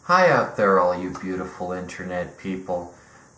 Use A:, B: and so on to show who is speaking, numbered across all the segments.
A: Hi out there, all you beautiful internet people.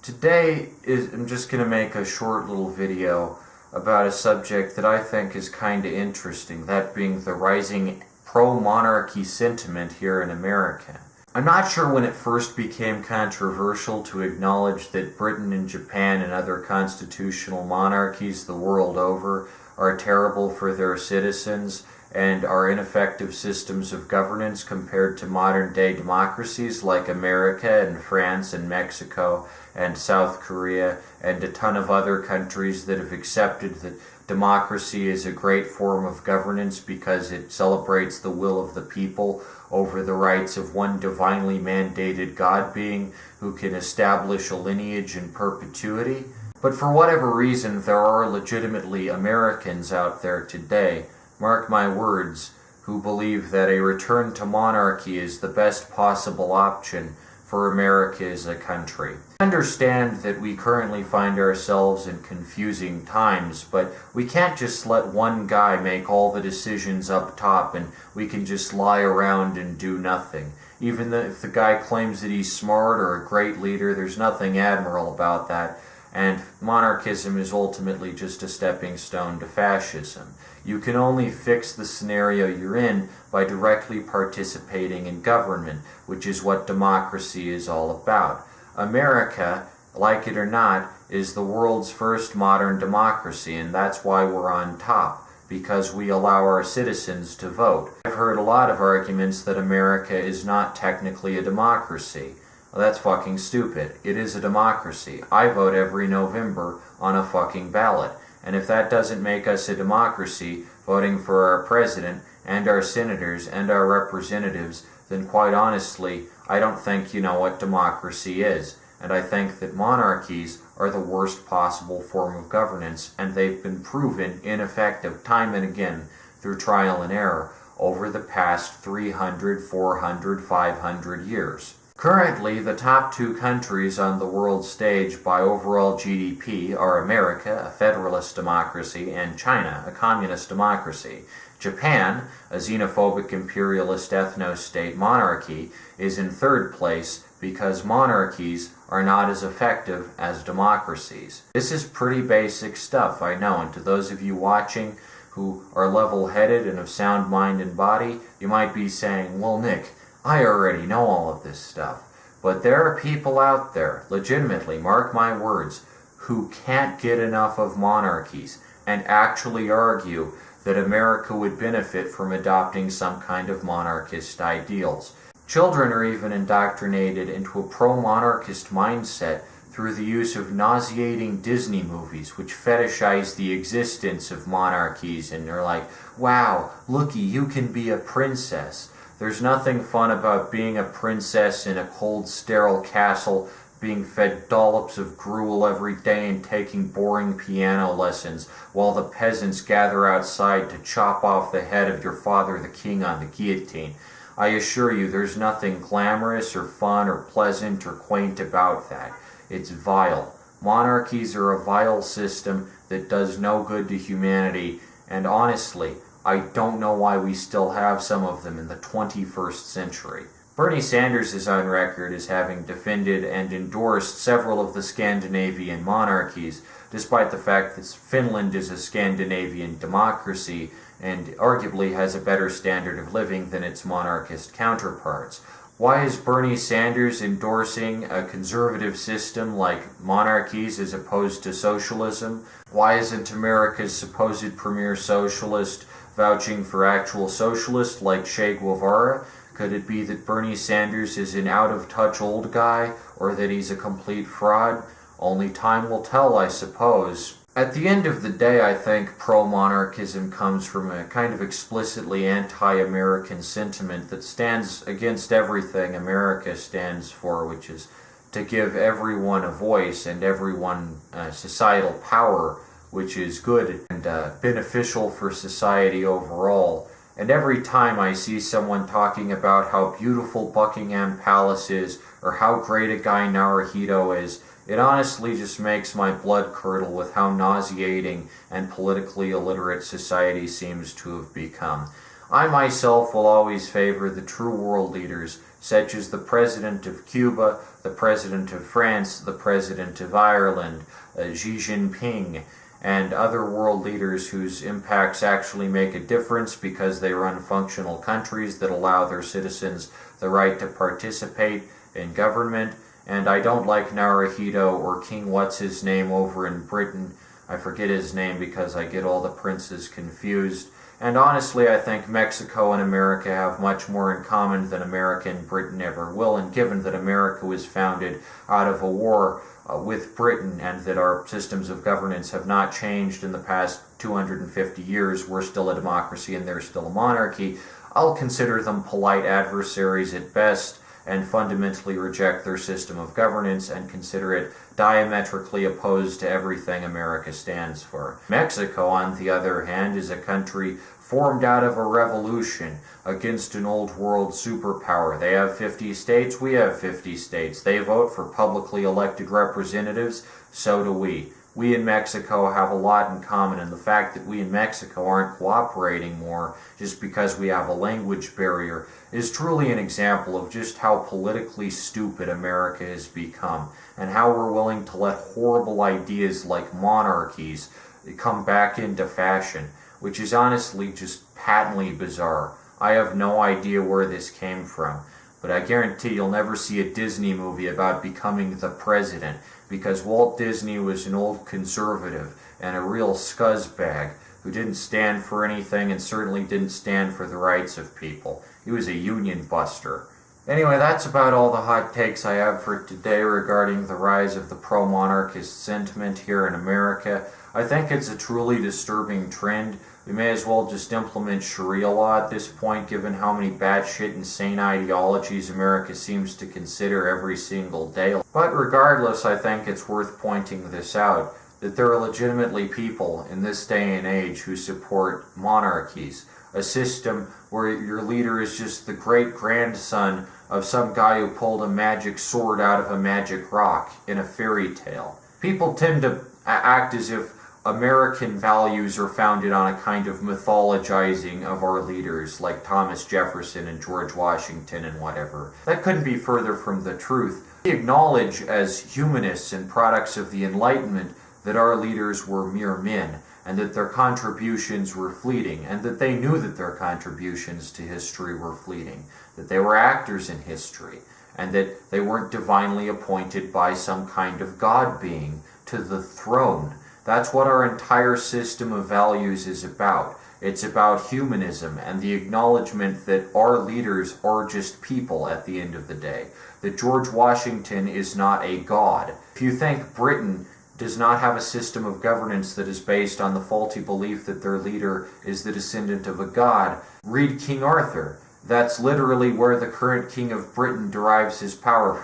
A: I'm just going to make a short little video about a subject that I think is kind of interesting, that being the rising pro-monarchy sentiment here in America. I'm not sure when it first became controversial to acknowledge that Britain and Japan and other constitutional monarchies the world over are terrible for their citizens and are ineffective systems of governance compared to modern-day democracies like America and France and Mexico and South Korea and a ton of other countries that have accepted that democracy is a great form of governance because it celebrates the will of the people over the rights of one divinely mandated God being who can establish a lineage in perpetuity. But for whatever reason, there are legitimately Americans out there today, mark my words, who believe that a return to monarchy is the best possible option for America as a country. I understand that we currently find ourselves in confusing times, but we can't just let one guy make all the decisions up top and we can just lie around and do nothing. Even if the guy claims that he's smart or a great leader, there's nothing admirable about that. And monarchism is ultimately just a stepping stone to fascism. You can only fix the scenario you're in by directly participating in government, which is what democracy is all about. America, like it or not, is the world's first modern democracy, and that's why we're on top, because we allow our citizens to vote. I've heard a lot of arguments that America is not technically a democracy. Well, that's fucking stupid. It is a democracy. I vote every November on a fucking ballot. And if that doesn't make us a democracy, voting for our president and our senators and our representatives, then quite honestly, I don't think you know what democracy is. And I think that monarchies are the worst possible form of governance, and they've been proven ineffective time and again through trial and error over the past 300, 400, 500 years. Currently, the top two countries on the world stage by overall GDP are America, a federalist democracy, and China, a communist democracy. Japan, a xenophobic imperialist ethno-state monarchy, is in third place because monarchies are not as effective as democracies. This is pretty basic stuff, I know, and to those of you watching who are level-headed and of sound mind and body, you might be saying, well, Nick, I already know all of this stuff. But there are people out there, legitimately, mark my words, who can't get enough of monarchies and actually argue that America would benefit from adopting some kind of monarchist ideals. Children are even indoctrinated into a pro-monarchist mindset through the use of nauseating Disney movies which fetishize the existence of monarchies, and they're like, wow, looky, you can be a princess. There's nothing fun about being a princess in a cold, sterile castle, being fed dollops of gruel every day and taking boring piano lessons while the peasants gather outside to chop off the head of your father the king on the guillotine. I assure you there's nothing glamorous or fun or pleasant or quaint about that. It's vile. Monarchies are a vile system that does no good to humanity, and honestly, I don't know why we still have some of them in the 21st century. Bernie Sanders is on record as having defended and endorsed several of the Scandinavian monarchies, despite the fact that Finland is a Scandinavian democracy and arguably has a better standard of living than its monarchist counterparts. Why is Bernie Sanders endorsing a conservative system like monarchies as opposed to socialism? Why isn't America's supposed premier socialist vouching for actual socialists like Che Guevara? Could it be that Bernie Sanders is an out-of-touch old guy, or that he's a complete fraud? Only time will tell, I suppose. At the end of the day, I think pro-monarchism comes from a kind of explicitly anti-American sentiment that stands against everything America stands for, which is to give everyone a voice and everyone societal power, which is good and beneficial for society overall. And every time I see someone talking about how beautiful Buckingham Palace is, or how great a guy Naruhito is, it honestly just makes my blood curdle with how nauseating and politically illiterate society seems to have become. I myself will always favor the true world leaders, such as the President of Cuba, the President of France, the President of Ireland, Xi Jinping, and other world leaders whose impacts actually make a difference because they run functional countries that allow their citizens the right to participate in government. And I don't like Naruhito or King What's-His-Name over in Britain. I forget his name because I get all the princes confused. And honestly, I think Mexico and America have much more in common than America and Britain ever will. And given that America was founded out of a war with Britain and that our systems of governance have not changed in the past 250 years, we're still a democracy and they're still a monarchy, I'll consider them polite adversaries at best and fundamentally reject their system of governance and consider it diametrically opposed to everything America stands for. Mexico, on the other hand, is a country formed out of a revolution against an old world superpower. They have 50 states, we have 50 states. They vote for publicly elected representatives, so do we. We in Mexico have a lot in common, and the fact that we in Mexico aren't cooperating more just because we have a language barrier is truly an example of just how politically stupid America has become, and how we're willing to let horrible ideas like monarchies come back into fashion, which is honestly just patently bizarre. I have no idea where this came from, but I guarantee you'll never see a Disney movie about becoming the president, because Walt Disney was an old conservative and a real scuzzbag who didn't stand for anything and certainly didn't stand for the rights of people. He was a union buster. Anyway, that's about all the hot takes I have for today regarding the rise of the pro-monarchist sentiment here in America. I think it's a truly disturbing trend. We may as well just implement Sharia law at this point, given how many batshit insane ideologies America seems to consider every single day. But regardless, I think it's worth pointing this out, that there are legitimately people in this day and age who support monarchies, a system where your leader is just the great-grandson of some guy who pulled a magic sword out of a magic rock in a fairy tale. People tend to act as if American values are founded on a kind of mythologizing of our leaders, like Thomas Jefferson and George Washington and whatever. That couldn't be further from the truth. We acknowledge as humanists and products of the Enlightenment that our leaders were mere men, and that their contributions were fleeting, and that they knew that their contributions to history were fleeting, that they were actors in history, and that they weren't divinely appointed by some kind of God being to the throne. That's what our entire system of values is about. It's about humanism and the acknowledgement that our leaders are just people at the end of the day. That George Washington is not a god. If you think Britain does not have a system of governance that is based on the faulty belief that their leader is the descendant of a god, read King Arthur. That's literally where the current king of Britain derives his power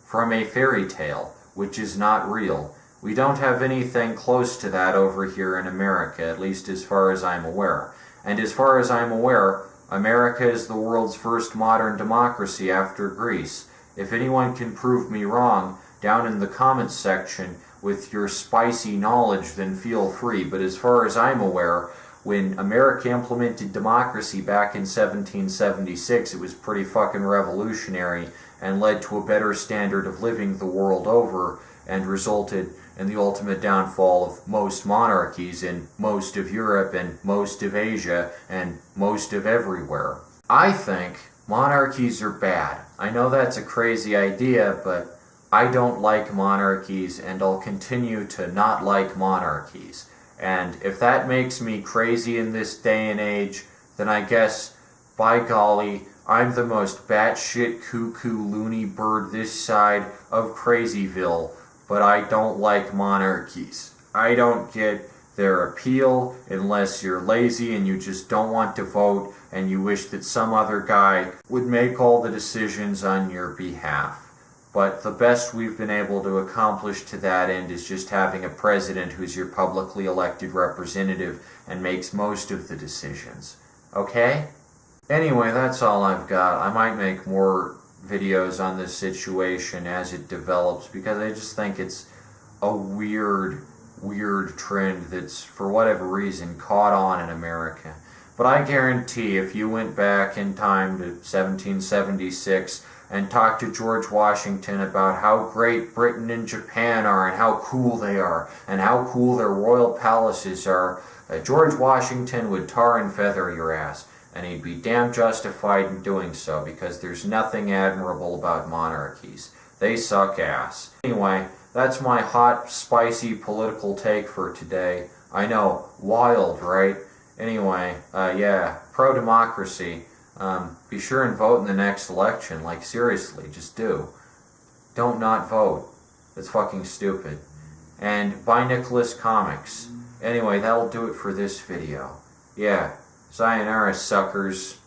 A: from a fairy tale, which is not real. We don't have anything close to that over here in America, at least as far as I'm aware. And as far as I'm aware, America is the world's first modern democracy after Greece. If anyone can prove me wrong, down in the comments section with your spicy knowledge, then feel free. But as far as I'm aware, when America implemented democracy back in 1776, it was pretty fucking revolutionary and led to a better standard of living the world over, and resulted in the ultimate downfall of most monarchies in most of Europe and most of Asia and most of everywhere. I think monarchies are bad. I know that's a crazy idea, but I don't like monarchies, and I'll continue to not like monarchies. And if that makes me crazy in this day and age, then I guess, by golly, I'm the most batshit cuckoo loony bird this side of Crazyville, but I don't like monarchies. I don't get their appeal unless you're lazy and you just don't want to vote and you wish that some other guy would make all the decisions on your behalf. But the best we've been able to accomplish to that end is just having a president who's your publicly elected representative and makes most of the decisions. Okay? Anyway, that's all I've got. I might make more videos on this situation as it develops, because I just think it's a weird trend that's, for whatever reason, caught on in America. But I guarantee if you went back in time to 1776 and talked to George Washington about how great Britain and Japan are and how cool they are and how cool their royal palaces are, George Washington would tar and feather your ass. And he'd be damn justified in doing so, because there's nothing admirable about monarchies. They suck ass. Anyway, that's my hot, spicy political take for today. I know, wild, right? Anyway, yeah, pro-democracy. Be sure and vote in the next election. Like, seriously, just do. Don't not vote. That's fucking stupid. And buy Nicholas comics. Anyway, that'll do it for this video. Yeah, sayonara, suckers.